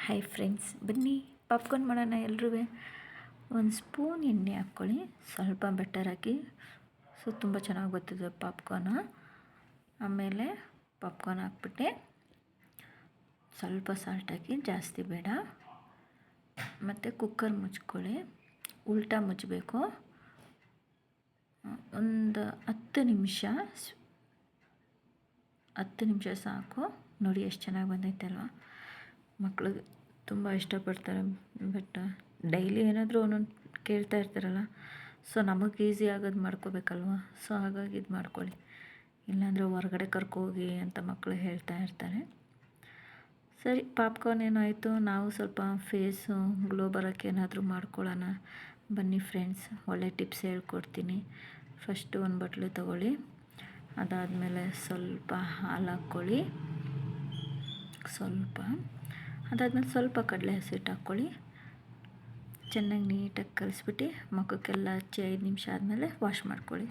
Hi friends, ಬನ್ನಿ popcorn ಮಾಡೋಣ ಎಲ್ರೂ. ಒಂದು ಸ್ಪೂನ್ ಎಣ್ಣೆ ಹಾಕ್ಕೊಳ್ಳಿ, ಸ್ವಲ್ಪ ಬಟರ್ ಹಾಕಿ. ಸೊ ತುಂಬ ಚೆನ್ನಾಗಿ ಬರ್ತದೆ ಪಾಪ್ಕಾರ್ನ. ಆಮೇಲೆ ಪಾಪ್ಕಾರ್ನ್ ಹಾಕ್ಬಿಟ್ಟು ಸ್ವಲ್ಪ ಸಾಲ್ಟ್ ಹಾಕಿ, ಜಾಸ್ತಿ ಬೇಡ. ಮತ್ತು ಕುಕ್ಕರ್ ಮುಚ್ಕೊಳ್ಳಿ, ಉಲ್ಟಾ ಮುಚ್ಚಬೇಕು. ಒಂದು 10 ನಿಮಿಷ ಸಾಕು. ನೋಡಿ ಎಷ್ಟು ಚೆನ್ನಾಗಿ ಬಂದೈತೆ ಅಲ್ವಾ. ಮಕ್ಕಳು ತುಂಬ ಇಷ್ಟಪಡ್ತಾರೆ. ಬಟ್ ಡೈಲಿ ಏನಾದರೂ ಒಂದೊಂದು ಕೇಳ್ತಾ ಇರ್ತಾರಲ್ಲ, ಸೊ ನಮಗೆ ಈಸಿ ಆಗೋದು ಮಾಡ್ಕೋಬೇಕಲ್ವ. ಸೊ ಹಾಗಾಗಿ ಇದು ಮಾಡ್ಕೊಳ್ಳಿ, ಇಲ್ಲಾಂದರೆ ಹೊರಗಡೆ ಕರ್ಕೋಗಿ ಅಂತ ಮಕ್ಕಳು ಹೇಳ್ತಾ ಇರ್ತಾರೆ. ಸರಿ, ಪಾಪ್ಕಾರ್ನ್ ಏನಾಯಿತು, ನಾವು ಸ್ವಲ್ಪ ಫೇಸು ಗ್ಲೋ ಬರೋಕ್ಕೆ ಏನಾದರೂ ಮಾಡ್ಕೊಳ್ಳೋಣ ಬನ್ನಿ ಫ್ರೆಂಡ್ಸ್. ಒಳ್ಳೆ ಟಿಪ್ಸ್ ಹೇಳ್ಕೊಡ್ತೀನಿ. ಫಸ್ಟು ಒಂದು ಬಟ್ಲು ತೊಗೊಳ್ಳಿ, ಅದಾದಮೇಲೆ ಸ್ವಲ್ಪ ಹಾಲು ಹಾಕ್ಕೊಳ್ಳಿ, ಅದಾದಮೇಲೆ ಸ್ವಲ್ಪ ಕಡಲೆ ಹಸಿಟ್ಟು ಹಾಕ್ಕೊಳ್ಳಿ. ಚೆನ್ನಾಗಿ ನೀಟಾಗಿ ಕಲಿಸ್ಬಿಟ್ಟು ಮುಖಕ್ಕೆಲ್ಲ ಹಚ್ಚಿ 5 ನಿಮಿಷ ಆದಮೇಲೆ ವಾಶ್ ಮಾಡ್ಕೊಳ್ಳಿ.